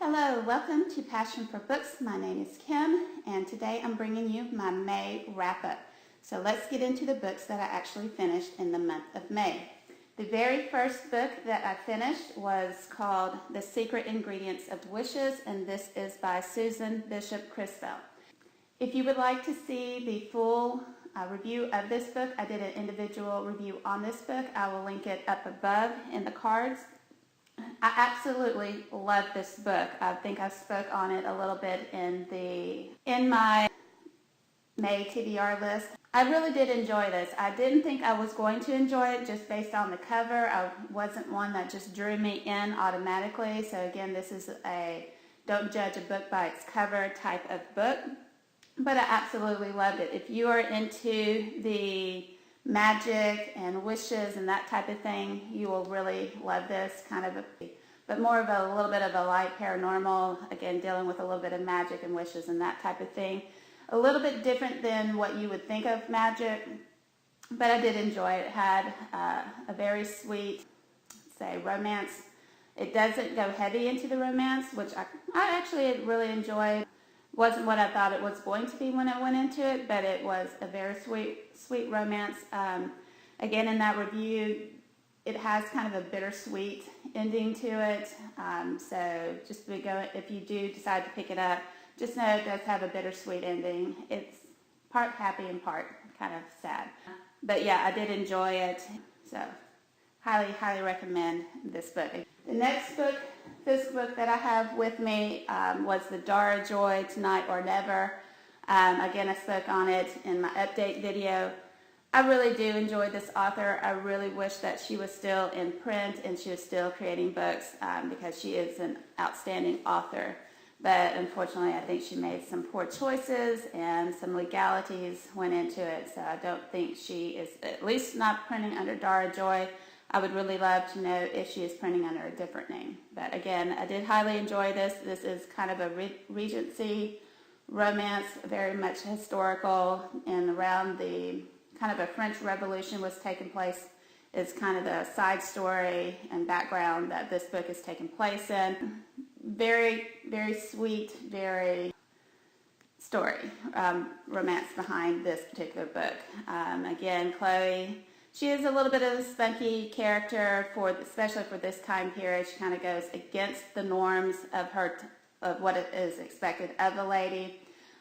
Hello, welcome to Passion for Books. My name is Kim, and today I'm bringing you my May wrap-up. So let's get into the books that I actually finished in the month of May. The very first book that I finished was called The Secret Ingredients of Wishes, and this is by Susan Bishop Criswell. If you would like to see the full review of this book, I did an individual review on this book. I will link it up above in the cards. I absolutely love this book. I think I spoke on it a little bit in my May TBR list. I really did enjoy this. I didn't think I was going to enjoy it just based on the cover. I wasn't one that just drew me in automatically. So again, this is a don't judge a book by its cover type of book. But I absolutely loved it. If you are into the magic and wishes and that type of thing, you will really love this but more of a little bit of a light paranormal, again dealing with a little bit of magic and wishes and that type of thing. A little bit different than what you would think of magic, but I did enjoy it. It had a very sweet, say, romance. It doesn't go heavy into the romance, which I actually really enjoyed. Wasn't what I thought it was going to be when I went into it, but it was a very sweet romance. Again, in that review, it has kind of a bittersweet ending to it. So just if you do decide to pick it up, just know it does have a bittersweet ending. It's part happy and part kind of sad. But yeah, I did enjoy it. So highly recommend this book. The next book, this book that I have with me was The Dara Joy, Tonight or Never. Again, I spoke on it in my update video. I really do enjoy this author. I really wish that she was still in print and she was still creating books because she is an outstanding author. But unfortunately, I think she made some poor choices and some legalities went into it. So I don't think she is, at least not printing under Dara Joy. I would really love to know if she is printing under a different name. But again, I did highly enjoy this. This is kind of a Regency romance, very much historical, and around the kind of a French Revolution was taking place is kind of the side story and background that this book is taking place in. Very sweet, very story, romance behind this particular book. Again, Chloe, she is a little bit of a spunky character, especially for this time period. She kind of goes against the norms of what is expected of a lady.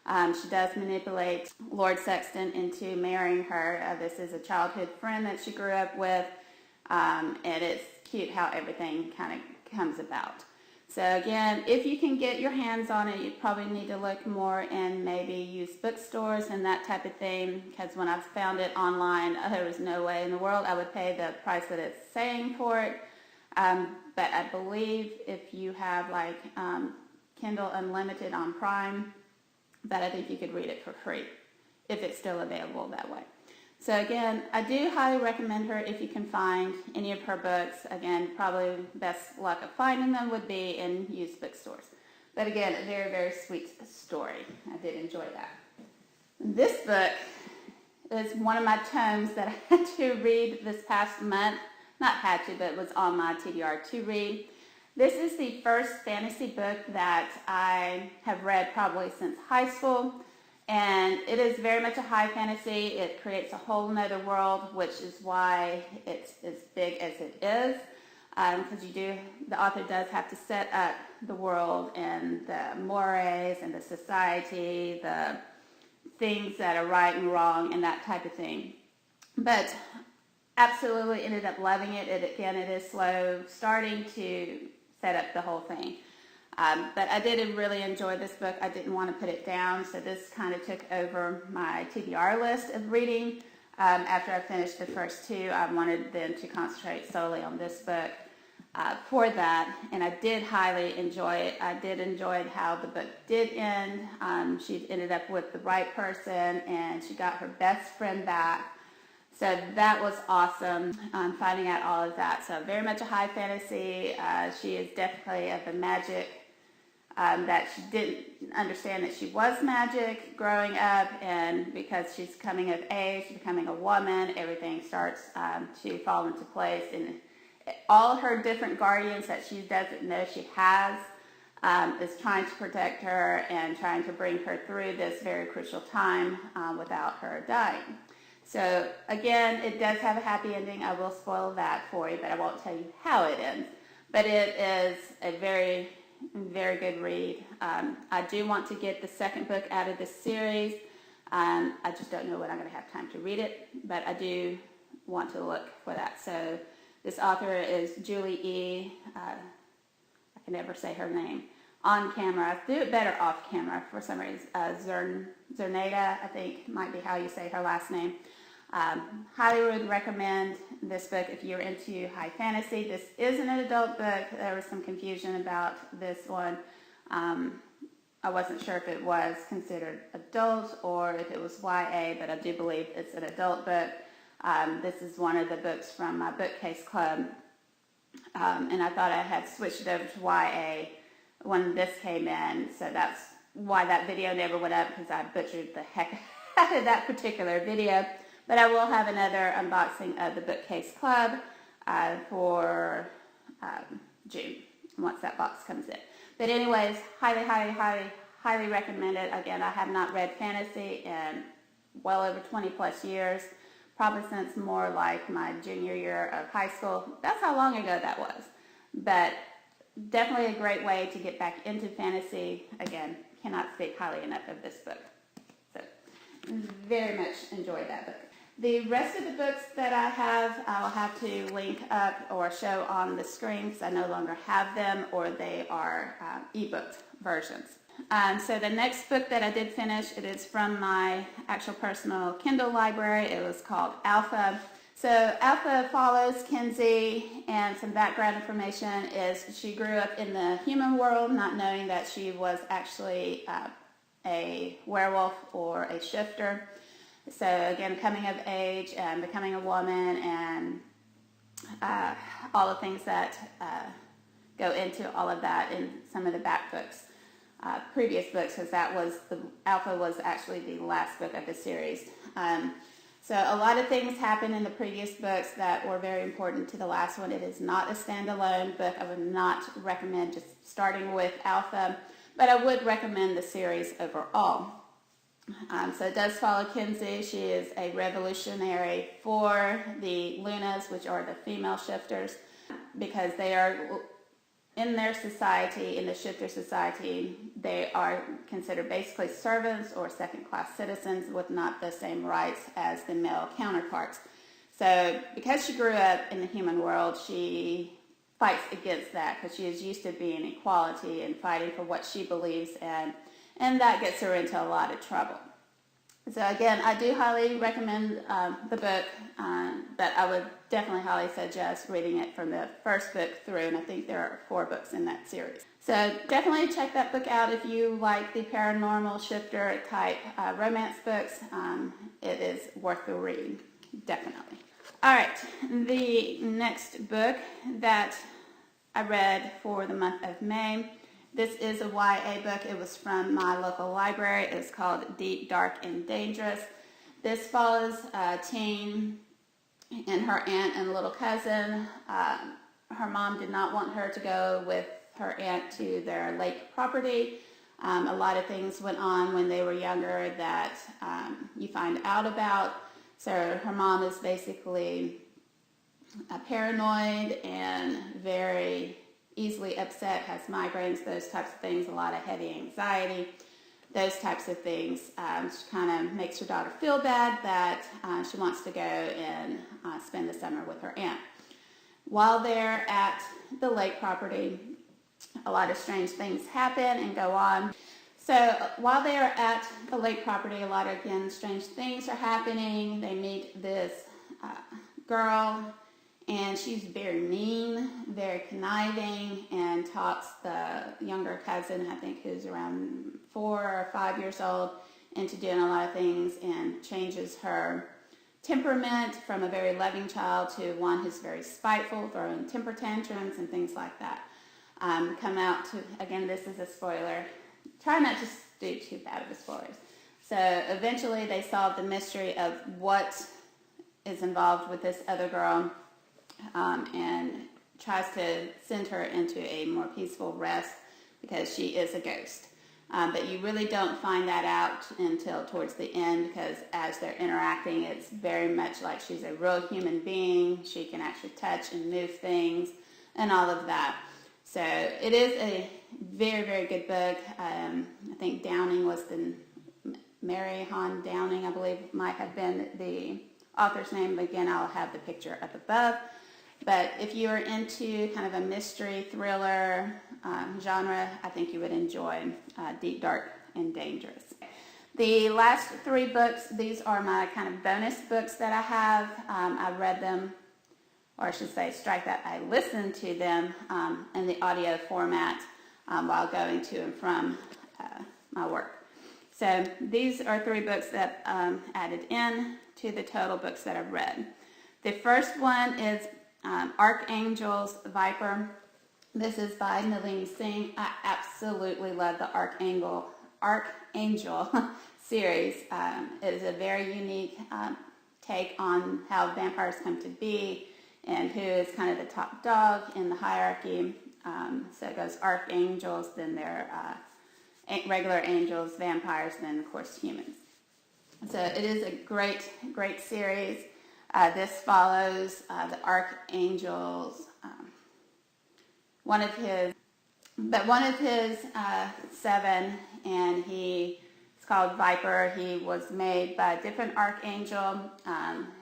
She does manipulate Lord Sexton into marrying her. This is a childhood friend that she grew up with, and it's cute how everything kind of comes about. So again, if you can get your hands on it, you probably need to look more in maybe used bookstores and that type of thing, because when I found it online, there was no way in the world I would pay the price that it's saying for it. But I believe if you have like Kindle Unlimited on Prime, that I think you could read it for free if it's still available that way. So again, I do highly recommend her if you can find any of her books. Again, probably best luck of finding them would be in used bookstores. But again, a very sweet story. I did enjoy that. This book is one of my tomes that I had to read this past month. Not had to, but it was on my TBR to read. This is the first fantasy book that I have read probably since high school. And it is very much a high fantasy. It creates a whole nother world, which is why it's as big as it is. Because the author does have to set up the world and the mores and the society, the things that are right and wrong and that type of thing. But absolutely ended up loving it. Again, it is slow starting to set up the whole thing. But I did really enjoy this book. I didn't want to put it down, so this kind of took over my TBR list of reading. After I finished the first two, I wanted then to concentrate solely on this book for that, and I did highly enjoy it. I did enjoy how the book did end. She ended up with the right person, and she got her best friend back. So that was awesome, finding out all of that. So very much a high fantasy. She is definitely of the magic. That she didn't understand that she was magic growing up, and because she's coming of age, becoming a woman, everything starts to fall into place, and all her different guardians that she doesn't know she has is trying to protect her and trying to bring her through this very crucial time without her dying. So again, it does have a happy ending. I will spoil that for you, but I won't tell you how it ends. But it is a very, very good read. I do want to get the second book out of this series. I just don't know when I'm going to have time to read it, but I do want to look for that. So this author is Julie E. I can never say her name. On camera. I do it better off camera for some reason. Zerneda, I think might be how you say her last name. Highly would recommend this book if you're into high fantasy. This isn't an adult book. There was some confusion about this one. I wasn't sure if it was considered adult or if it was YA, but I do believe it's an adult book. This is one of the books from my bookcase club, and I thought I had switched it over to YA when this came in, so that's why that video never went up, because I butchered the heck out of that particular video. But I will have another unboxing of the bookcase club for June, once that box comes in. But anyways, highly, highly, highly, highly recommend it. Again, I have not read fantasy in well over 20 plus years, probably since more like my junior year of high school. That's how long ago that was. But definitely a great way to get back into fantasy. Again, cannot speak highly enough of this book. So, very much enjoyed that book. The rest of the books that I have, I'll have to link up or show on the screen because I no longer have them, or they are ebook versions. So the next book that I did finish, it is from my actual personal Kindle library. It was called Alpha. So Alpha follows Kinsey, and some background information is she grew up in the human world, not knowing that she was actually a werewolf or a shifter. So again, coming of age and becoming a woman, and all the things that go into all of that in some of the back books, previous books, because Alpha was actually the last book of the series. So a lot of things happened in the previous books that were very important to the last one. It is not a standalone book. I would not recommend just starting with Alpha, but I would recommend the series overall. So it does follow Kinsey. She is a revolutionary for the Lunas, which are the female shifters, because they are, in their society, in the shifter society, they are considered basically servants or second-class citizens with not the same rights as the male counterparts. So because she grew up in the human world, she fights against that because she is used to being equality and fighting for what she believes in. And that gets her into a lot of trouble. So again, I do highly recommend the book, but I would definitely highly suggest reading it from the first book through, and I think there are 4 books in that series. So definitely check that book out if you like the paranormal shifter type romance books. It is worth the read, definitely. All right, the next book that I read for the month of May, this is a YA book. It was from my local library. It's called Deep, Dark, and Dangerous. This follows a teen and her aunt and little cousin. Her mom did not want her to go with her aunt to their lake property. A lot of things went on when they were younger that you find out about. So her mom is basically paranoid and very easily upset, has migraines, those types of things, a lot of heavy anxiety, those types of things. She kind of makes her daughter feel bad that she wants to go and spend the summer with her aunt. While they're at the lake property, a lot of strange things happen and go on. So while they are at the lake property, a lot of, again, strange things are happening. They meet this girl, and she's very mean, very conniving, and talks the younger cousin, I think who's around 4 or 5 years old, into doing a lot of things, and changes her temperament from a very loving child to one who's very spiteful, throwing temper tantrums and things like that. Come out to, again, this is a spoiler. Try not to do too bad of a spoilers. So eventually they solve the mystery of what is involved with this other girl, and tries to send her into a more peaceful rest because she is a ghost. But you really don't find that out until towards the end, because as they're interacting, it's very much like she's a real human being. She can actually touch and move things and all of that. So it is a very, very good book. I think Downing was Mary Hahn Downing, I believe, might have been the author's name. Again, I'll have the picture up above. But if you are into kind of a mystery thriller genre, I think you would enjoy Deep, Dark, and Dangerous. The last 3 books, these are my kind of bonus books that I have. I read them, or I should say, strike that, I listened to them in the audio format while going to and from my work. So these are 3 books that added in to the total books that I've read. The first one is Archangel's Viper. This is by Nalini Singh. I absolutely love the Archangel series. It is a very unique take on how vampires come to be and who is kind of the top dog in the hierarchy. So it goes archangels, then there are regular angels, vampires, then of course humans. So it is a great, great series. This follows the Archangel's, one of his 7, and it's called Viper. He was made by a different Archangel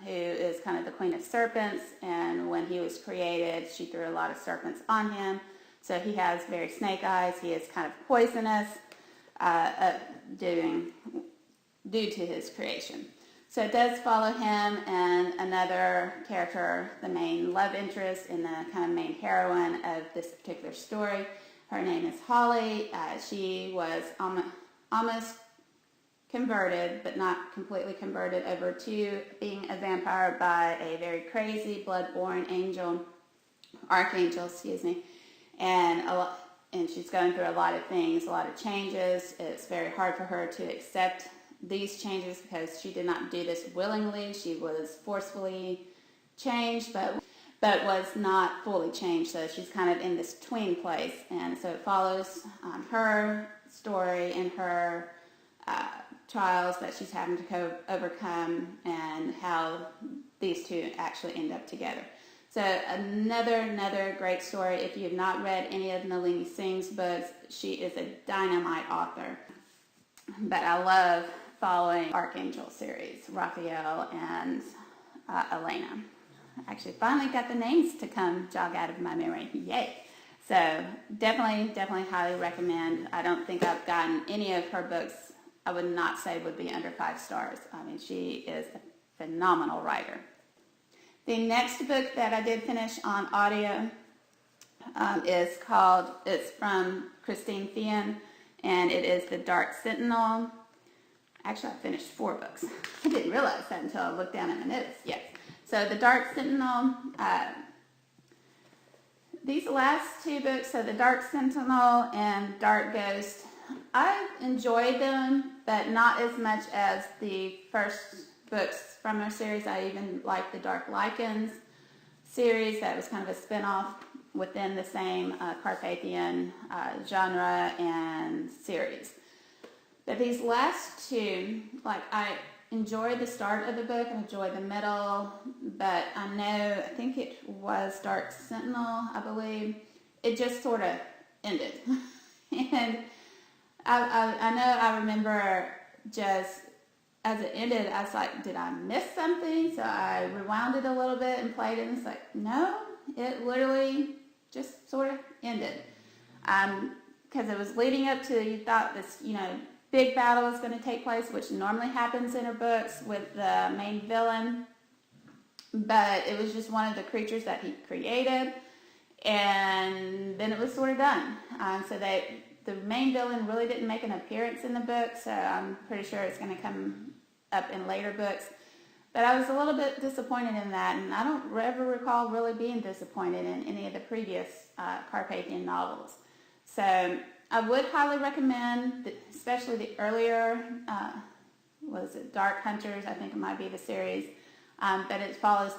who is kind of the Queen of Serpents, and when he was created, she threw a lot of serpents on him. So he has very snake eyes. He is kind of poisonous due to his creation. So it does follow him and another character, the main love interest and the kind of main heroine of this particular story. Her name is Holly. She was almost converted, but not completely converted, over to being a vampire by a very crazy, blood-born archangel, and she's going through a lot of things, a lot of changes. It's very hard for her to accept these changes because she did not do this willingly. She was forcefully changed, but was not fully changed. So she's kind of in this tween place, and so it follows her story and her trials that she's having to overcome, and how these two actually end up together. So another great story. If you have not read any of Nalini Singh's books, she is a dynamite author. But I love following Archangel series, Raphael and Elena. I actually finally got the names to jog out of my memory. Yay! So definitely highly recommend. I don't think I've gotten any of her books I would not say would be under 5 stars. I mean, she is a phenomenal writer. The next book that I did finish on audio it's from Christine Thean, and it is The Dark Sentinel. Actually, I finished 4 books. I didn't realize that until I looked down at my notes. Yes. So The Dark Sentinel, these last 2 books, so The Dark Sentinel and Dark Ghost, I enjoyed them, but not as much as the first books from our series. I even liked the Dark Lichens series. That was kind of a spin-off within the same Carpathian genre and series. But these last 2, I enjoyed the start of the book and enjoyed the middle, but I think it was Dark Sentinel, I believe, it just sort of ended. And I remember just as it ended, I was like, did I miss something? So I rewound it a little bit and played it, and it's like, no, it literally just sort of ended. Because it was leading up to, you thought this, big battle was going to take place, which normally happens in her books with the main villain. But it was just one of the creatures that he created, and then it was sort of done. So the main villain really didn't make an appearance in the book, so I'm pretty sure it's going to come up in later books. But I was a little bit disappointed in that, and I don't ever recall really being disappointed in any of the previous Carpathian novels. So I would highly recommend, especially the earlier, Dark Hunters, I think it might be the series, but it follows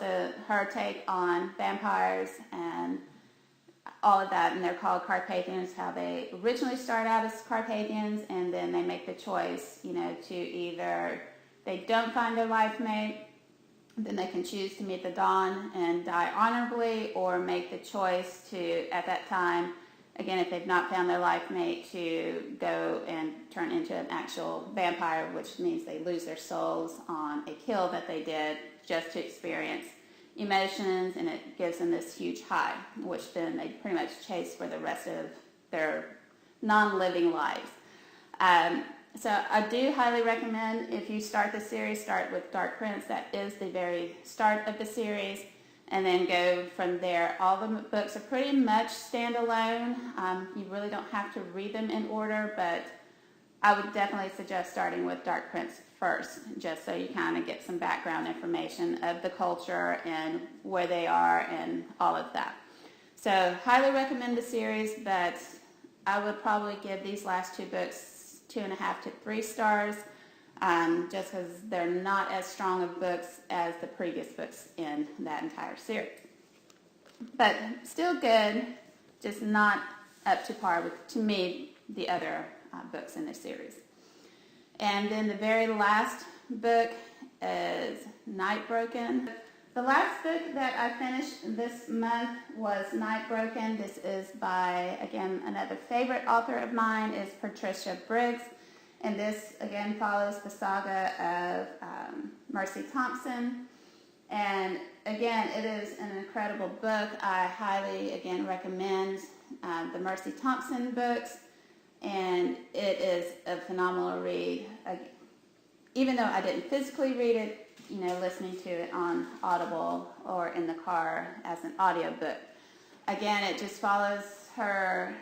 her take on vampires and all of that, and they're called Carpathians, how they originally start out as Carpathians, and then they make the choice, to either they don't find their life mate, then they can choose to meet the dawn and die honorably, or make the choice to, at that time, again, if they've not found their life mate, to go and turn into an actual vampire, which means they lose their souls on a kill that they did just to experience emotions, and it gives them this huge high, which then they pretty much chase for the rest of their non-living lives. So I do highly recommend, if you start the series, start with Dark Prince. That is the very start of the series, and then go from there. All the books are pretty much standalone. You really don't have to read them in order, but I would definitely suggest starting with Dark Prince first, just so you kind of get some background information of the culture and where they are and all of that. So highly recommend the series, but I would probably give these last two books 2.5 to 3 stars, just because they're not as strong of books as the previous books in that entire series. But still good, just not up to par with, to me, the other books in the series. And then the very last book is Night Broken. The last book that I finished this month was Night Broken. This is by, again, another favorite author of mine is Patricia Briggs. And this, again, follows the saga of Mercy Thompson. And, again, it is an incredible book. I highly, again, recommend the Mercy Thompson books. And it is a phenomenal read. Even though I didn't physically read it, listening to it on Audible or in the car as an audiobook. Again, it just follows her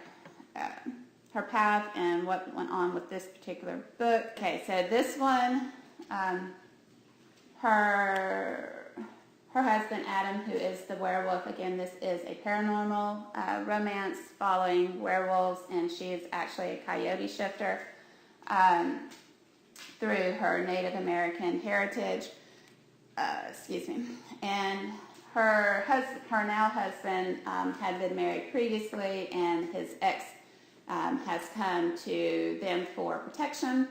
path and what went on with this particular book. Okay, so this one, her husband Adam, who is the werewolf, again, this is a paranormal romance following werewolves, and she is actually a coyote shifter through her Native American heritage. And her now husband had been married previously, and his ex has come to them for protection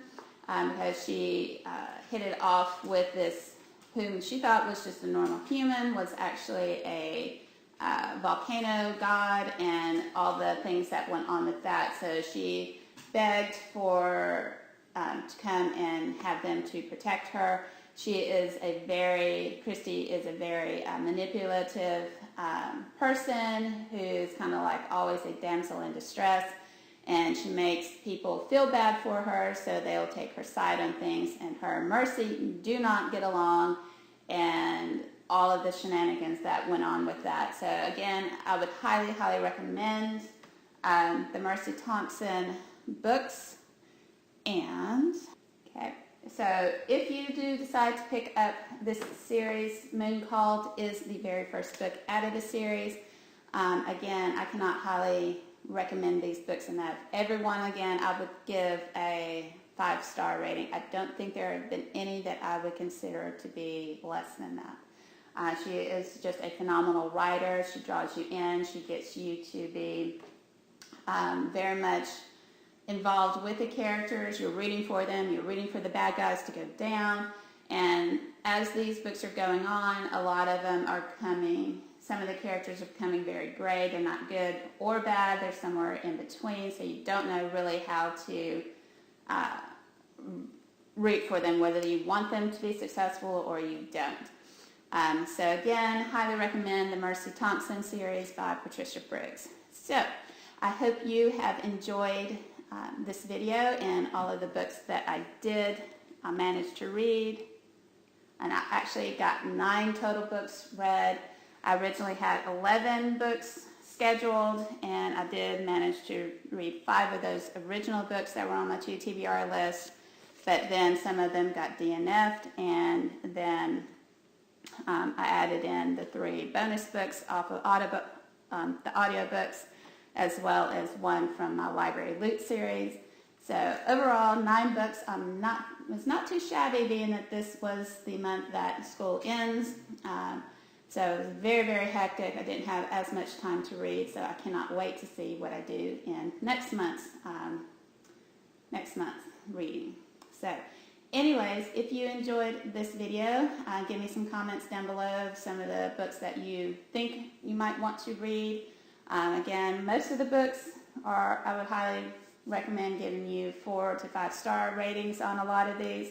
because she hit it off with this, whom she thought was just a normal human, was actually a volcano god, and all the things that went on with that. So she begged for to come and have them to protect her. Christy is a very manipulative person who's kind of like always a damsel in distress, and she makes people feel bad for her, so they'll take her side on things, and her and Mercy do not get along, and all of the shenanigans that went on with that. So again, I would highly, highly recommend the Mercy Thompson books. And okay, so if you do decide to pick up this series, Moon Called is the very first book out of the series. Again, I cannot highly recommend these books enough. Everyone, again, I would give a 5-star rating. I don't think there have been any that I would consider to be less than that. She is just a phenomenal writer. She draws you in. She gets you to be very much involved with the characters. You're rooting for them. You're rooting for the bad guys to go down. And as these books are going on, a lot of them are coming, some of the characters are becoming very gray. They're not good or bad. They're somewhere in between. So you don't know really how to root for them, whether you want them to be successful or you don't. So again, highly recommend the Mercy Thompson series by Patricia Briggs. So I hope you have enjoyed this video and all of the books that I managed to read. And I actually got 9 total books read. I originally had 11 books scheduled, and I did manage to read 5 of those original books that were on my 2 TBR list, but then some of them got DNF'd, and then I added in the 3 bonus books off of the audiobooks, as well as one from my Library Loot series. So overall, 9 books. Was not too shabby, being that this was the month that school ends. So it was very, very hectic. I didn't have as much time to read, so I cannot wait to see what I do in next month's reading. So anyways, if you enjoyed this video, give me some comments down below of some of the books that you think you might want to read. Again, most of the books I would highly recommend giving you 4 to 5 star ratings on a lot of these.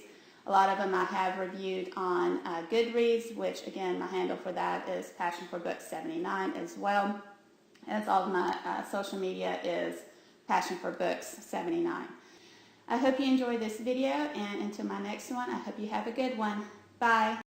A lot of them I have reviewed on Goodreads, which again, my handle for that is Passion for Books 79 as well. As all of my social media is Passion for Books 79. I hope you enjoyed this video, and until my next one, I hope you have a good one. Bye.